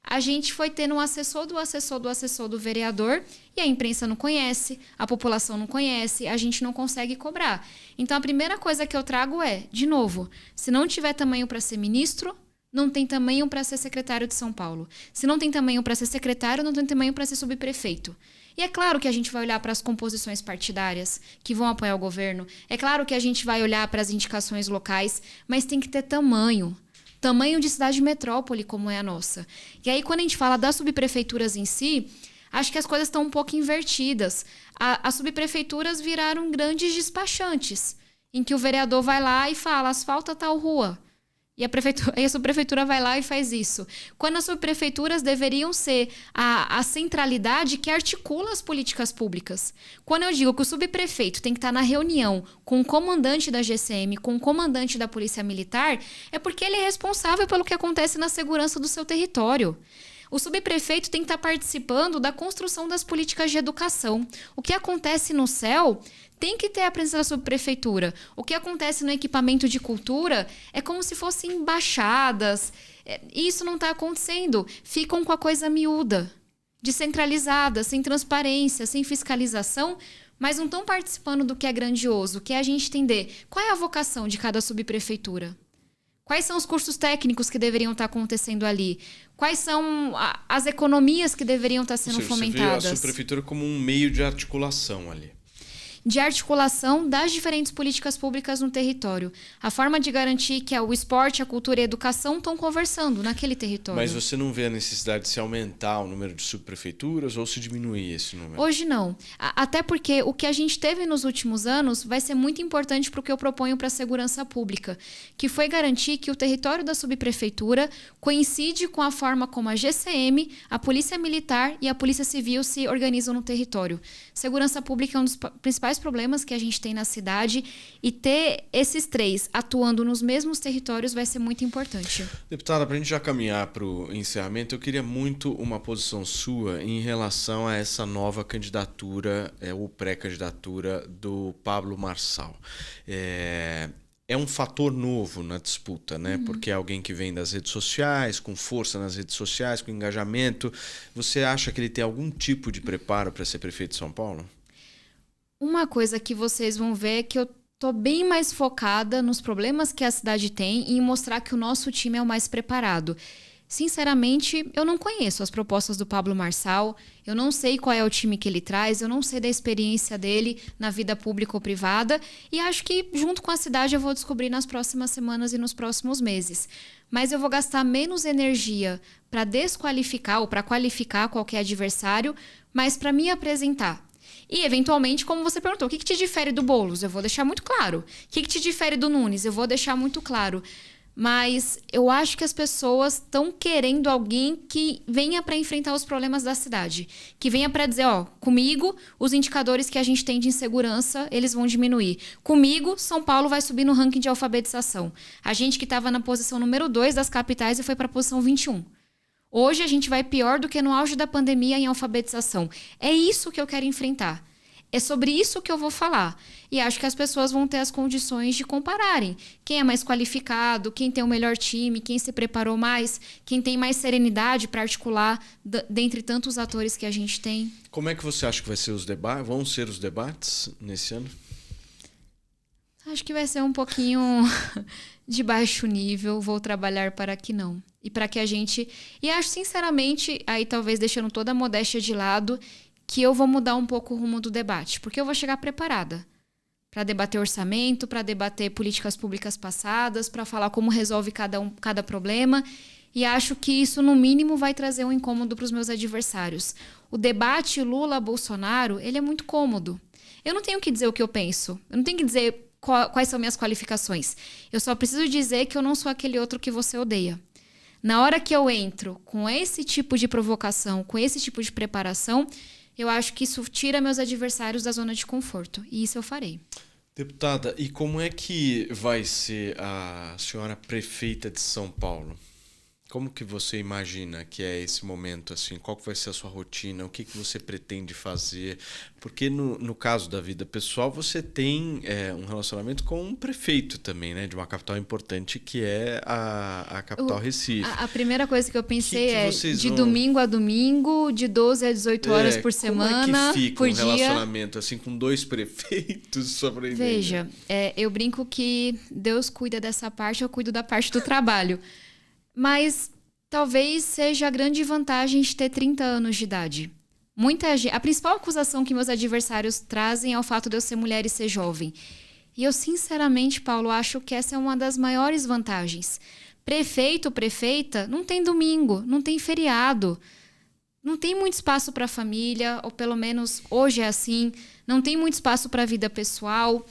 a gente foi tendo um assessor do vereador e a imprensa não conhece, a população não conhece, a gente não consegue cobrar. Então a primeira coisa que eu trago de novo, se não tiver tamanho para ser ministro, não tem tamanho para ser secretário de São Paulo. Se não tem tamanho para ser secretário, não tem tamanho para ser subprefeito. E é claro que a gente vai olhar para as composições partidárias que vão apoiar o governo. É claro que a gente vai olhar para as indicações locais, mas tem que ter tamanho. Tamanho de cidade metrópole, como é a nossa. E aí, quando a gente fala das subprefeituras em si, acho que as coisas estão um pouco invertidas. As subprefeituras viraram grandes despachantes, em que o vereador vai lá e fala, asfalta tal rua. E a subprefeitura vai lá e faz isso. Quando as subprefeituras deveriam ser a centralidade que articula as políticas públicas. Quando eu digo que o subprefeito tem que estar na reunião com o comandante da GCM, com o comandante da Polícia Militar, é porque ele é responsável pelo que acontece na segurança do seu território. O subprefeito tem que estar participando da construção das políticas de educação. O que acontece no céu tem que ter a presença da subprefeitura. O que acontece no equipamento de cultura é como se fossem embaixadas. Isso não está acontecendo. Ficam com a coisa miúda, descentralizada, sem transparência, sem fiscalização, mas não estão participando do que é grandioso, que é a gente entender qual é a vocação de cada subprefeitura. Quais são os cursos técnicos que deveriam estar acontecendo ali? Quais são as economias que deveriam estar sendo fomentadas? Você vê a subprefeitura como um meio de articulação ali. De articulação das diferentes políticas públicas no território. A forma de garantir que o esporte, a cultura e a educação estão conversando naquele território. Mas você não vê a necessidade de se aumentar o número de subprefeituras ou se diminuir esse número? Hoje não. Até porque o que a gente teve nos últimos anos vai ser muito importante para o que eu proponho para a segurança pública, que foi garantir que o território da subprefeitura coincide com a forma como a GCM, a Polícia Militar e a Polícia Civil se organizam no território. Segurança pública é um dos principais principais problemas que a gente tem na cidade e ter esses 3 atuando nos mesmos territórios vai ser muito importante. Deputada, para a gente já caminhar para o encerramento, eu queria muito uma posição sua em relação a essa nova candidatura, ou pré-candidatura do Pablo Marçal. É um fator novo na disputa, né? Porque é alguém que vem das redes sociais, com força nas redes sociais, com engajamento. Você acha que ele tem algum tipo de preparo para ser prefeito de São Paulo? Uma coisa que vocês vão ver é que eu tô bem mais focada nos problemas que a cidade tem e em mostrar que o nosso time é o mais preparado. Sinceramente, eu não conheço as propostas do Pablo Marçal, eu não sei qual é o time que ele traz, eu não sei da experiência dele na vida pública ou privada e acho que junto com a cidade eu vou descobrir nas próximas semanas e nos próximos meses. Mas eu vou gastar menos energia para desqualificar ou para qualificar qualquer adversário, mas para me apresentar. E, eventualmente, como você perguntou, o que te difere do Boulos? Eu vou deixar muito claro. O que te difere do Nunes? Eu vou deixar muito claro. Mas eu acho que as pessoas estão querendo alguém que venha para enfrentar os problemas da cidade. Que venha para dizer, comigo, os indicadores que a gente tem de insegurança, eles vão diminuir. Comigo, São Paulo vai subir no ranking de alfabetização. A gente que estava na posição número 2 das capitais e foi para a posição 21. Hoje a gente vai pior do que no auge da pandemia em alfabetização. É isso que eu quero enfrentar. É sobre isso que eu vou falar. E acho que as pessoas vão ter as condições de compararem. Quem é mais qualificado, quem tem o melhor time, quem se preparou mais, quem tem mais serenidade para articular dentre tantos atores que a gente tem. Como é que você acha que vai ser os debates? Vão ser os debates nesse ano? Acho que vai ser um pouquinho de baixo nível. Vou trabalhar para que não. E para que a gente... E acho, sinceramente, aí talvez deixando toda a modéstia de lado, que eu vou mudar um pouco o rumo do debate. Porque eu vou chegar preparada para debater orçamento, para debater políticas públicas passadas, para falar como resolve cada problema. E acho que isso, no mínimo, vai trazer um incômodo para os meus adversários. O debate Lula-Bolsonaro, ele é muito cômodo. Eu não tenho que dizer o que eu penso. Eu não tenho que dizer quais são minhas qualificações. Eu só preciso dizer que eu não sou aquele outro que você odeia. Na hora que eu entro com esse tipo de provocação, com esse tipo de preparação, eu acho que isso tira meus adversários da zona de conforto. E isso eu farei. Deputada, e como é que vai ser a senhora prefeita de São Paulo? Como que você imagina que é esse momento, assim? Qual que vai ser a sua rotina? O que você pretende fazer? Porque no caso da vida pessoal, você tem um relacionamento com um prefeito também, né? De uma capital importante que é a capital Recife. A primeira coisa que eu pensei de domingo a domingo, de 12 a 18 horas por semana, como é que fica por um dia. relacionamento assim com 2 prefeitos sobre Veja, eu brinco que Deus cuida dessa parte, eu cuido da parte do trabalho. Mas talvez seja a grande vantagem de ter 30 anos de idade. A principal acusação que meus adversários trazem é o fato de eu ser mulher e ser jovem. E eu, sinceramente, Paulo, acho que essa é uma das maiores vantagens. Prefeito, prefeita, não tem domingo, não tem feriado. Não tem muito espaço para a família, ou pelo menos hoje é assim. Não tem muito espaço para a vida pessoal.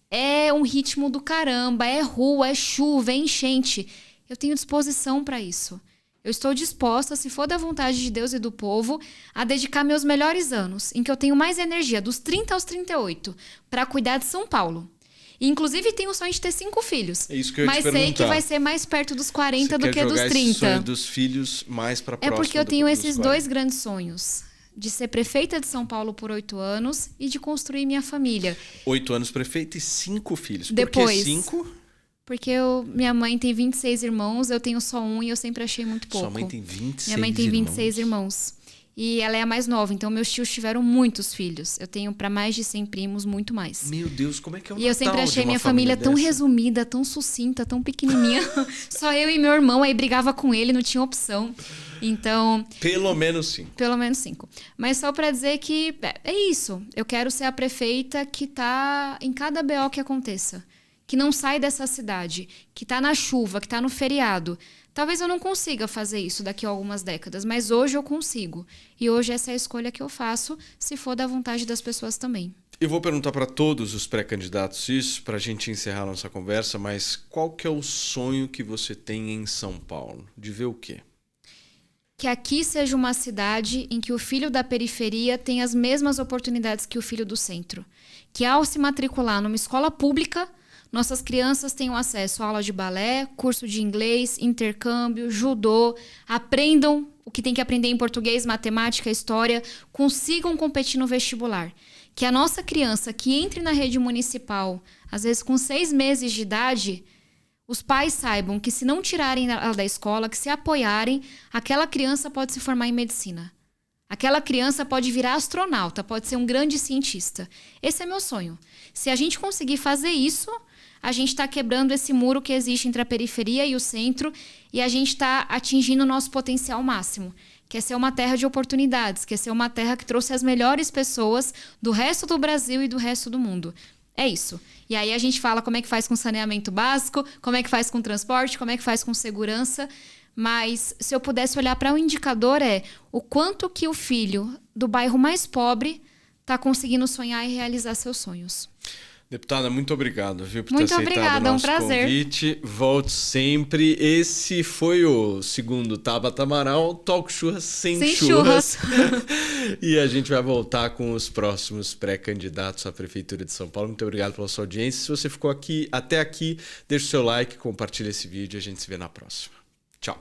É um ritmo do caramba, é rua, é chuva, é enchente. Eu tenho disposição para isso. Eu estou disposta, se for da vontade de Deus e do povo, a dedicar meus melhores anos, em que eu tenho mais energia, dos 30 aos 38, para cuidar de São Paulo. E, inclusive, tenho o sonho de ter 5 filhos. É isso que eu ia mas te perguntar. sei que vai ser mais perto dos 40 do que dos 30. Esse sonho dos filhos mais para próximo. É porque eu tenho esses 2 grandes sonhos. De ser prefeita de São Paulo por 8 anos e de construir minha família. 8 anos prefeita e 5 filhos. Depois, por que 5? Porque minha mãe tem 26 irmãos, eu tenho só um e eu sempre achei muito pouco. Sua mãe tem 26 irmãos? Minha mãe tem 26 irmãos. E ela é a mais nova, então meus tios tiveram muitos filhos. Eu tenho para mais de 100 primos, muito mais. Meu Deus, como é que é o Natal? E eu sempre achei minha família tão resumida, tão sucinta, tão pequenininha. Só eu e meu irmão, aí brigava com ele, não tinha opção. Então... Pelo menos 5. Pelo menos 5. Mas só para dizer que é isso. Eu quero ser a prefeita que tá em cada BO que aconteça. Que não sai dessa cidade, que tá na chuva, que tá no feriado. Talvez eu não consiga fazer isso daqui a algumas décadas, mas hoje eu consigo. E hoje essa é a escolha que eu faço, se for da vontade das pessoas também. Eu vou perguntar para todos os pré-candidatos isso, para a gente encerrar nossa conversa, mas qual que é o sonho que você tem em São Paulo? De ver o quê? que aqui seja uma cidade em que o filho da periferia tem as mesmas oportunidades que o filho do centro. Que ao se matricular numa escola pública, nossas crianças tenham acesso a aula de balé, curso de inglês, intercâmbio, judô, aprendam o que tem que aprender em português, matemática, história, consigam competir no vestibular. Que a nossa criança que entre na rede municipal, às vezes com 6 meses de idade, os pais saibam que se não tirarem ela da escola, que se apoiarem, aquela criança pode se formar em medicina. Aquela criança pode virar astronauta, pode ser um grande cientista. Esse é meu sonho. Se a gente conseguir fazer isso, a gente está quebrando esse muro que existe entre a periferia e o centro e a gente está atingindo o nosso potencial máximo. Quer ser uma terra de oportunidades, quer ser uma terra que trouxe as melhores pessoas do resto do Brasil e do resto do mundo. É isso. E aí a gente fala como é que faz com saneamento básico, como é que faz com transporte, como é que faz com segurança. Mas se eu pudesse olhar para um indicador o quanto que o filho do bairro mais pobre está conseguindo sonhar e realizar seus sonhos. Deputada, muito obrigado, viu, por muito ter aceitado obrigada, o nosso é um prazer. convite. Volte sempre. Esse foi o segundo Tabata Amaral, Talk Churras sem churras. E a gente vai voltar com os próximos pré-candidatos à Prefeitura de São Paulo. Muito obrigado pela sua audiência. Se você ficou aqui até aqui, deixa o seu like, compartilha esse vídeo e a gente se vê na próxima. Tchau.